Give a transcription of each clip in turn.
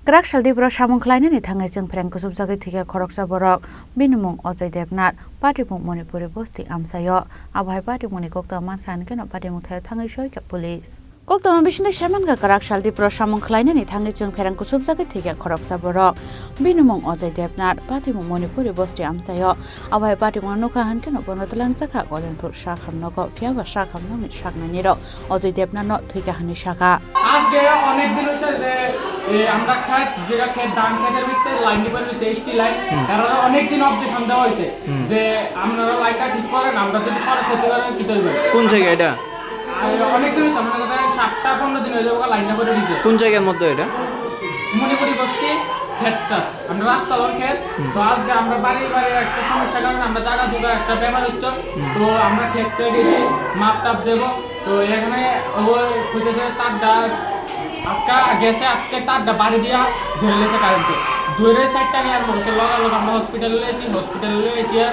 Kraksal Dipor Samung Khlainani Thangwi Chwngpherang Kusupjagwi Thwikha Khoroksa Borok Bini Mung Ajoy Debnath Patimung Manipuri Basti Amchaio Ajoy Patimungni Koktwma Honkheno Patimung Thaio Thangwi Chwngpherang Police Koktwma Bisinde Shamanka Kraksal Dipor Samung Khlainani Thangwi Chwngpherang Kusupjagwi Thwikha Khoroksa Borok Bini Mung Ajoy Debnath Patimung Manipuri Basti Amchaio Ajoy Patimung Nokha Honkheno Bonotlang Sakha Kolenpur Shakham Noko Fiaba Shakham Nomi Shaknaniro Ajoy Debnath no Thwikha Hani Shakha আজকে অনেক দিন হইছে যে আমরা খাত যেটা খেত ধান খেতের ভিতরে লাইন দিবার হইছে এসটি লাইন কারণ অনেক দিন অবজেকশন দেওয়া হইছে যে আপনারা লাইনটা ঠিক করেন আমরা যদি পরে ক্ষতি করেন কি করব কোন জায়গা এটা অনেক দিন হইছে আমরা কথা 7টা 15 দিন হয়ে যাবে লাইনটা করে দিয়েছে কোন জায়গার মধ্যে এটা মণিপুরি বস্তি ক্ষেতটা আমরা রাস্তা লয় ক্ষেত তো আজকে আমরা বাড়ি একটা সমস্যা কারণে আমরা জায়গা দুটো একটা ব্যাপার হচ্ছে তো আমরা ক্ষেতে গেছি মাপ টাপ দেব তো এখানে ওই কইতেছে তারটা আটকা গেছে আটকে তারটা বাড়ি দিয়া ধরে লেছে কারেন্টে ধরে সাইডটা নিয়ে আর বসে লগালো আমরা হসপিটালে এসে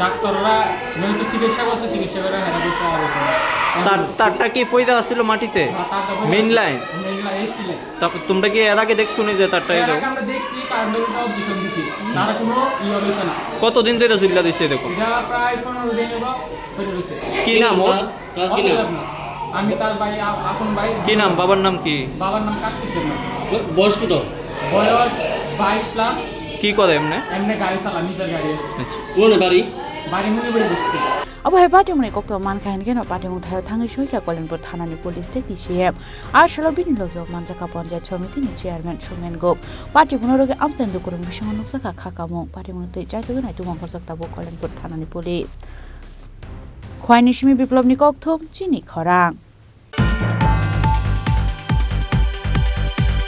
ডাক্তাররা নয়তো চিকিৎসা করছে চিকিৎসা করে হেরা বসে তারটা কি ফইদা আসছিল মাটিতে মেইন লাইন এসটি লাইন তারপর তোমরা কি এর আগে দেখছো নি যে তারটা এটা আমরা দেখছি কারেন্টের সব অবজেকশন দিছি তারা কোনো হইছে না কতদিন ধরে চিল্লা দিছে দেখো এটা প্রায় 15 দিন হলো হইছে কি নাম ওর তার কি নাম আমি তার ভাই আপন ভাই কি নাম বাবার নাম কি বাবার নাম কার্তিক দেবনাথ বয়স কত বয়স 22 প্লাস কি করে এমনে গাড়ি চালা নিজের গাড়ি আছে কোন বাড়ি মনিপুরি বস্তি Ajoy Patimungni Koktwma Honkheno Patimung Thaio Thangwi Chwngpherang Kolenpur Thanani Police Technician Ashalo Bini Logo Manjaka Panchayat Samiti ni Chairman Chumen Gop Patimung Roge Amsen Dukurung Bishango Nuksaka Khakamung Patimung Tei Chaitugna Tumang Khorsak Tabo Kolenpur Thanani Police Khwainishmi Biplobni Koktwma Chini Khorang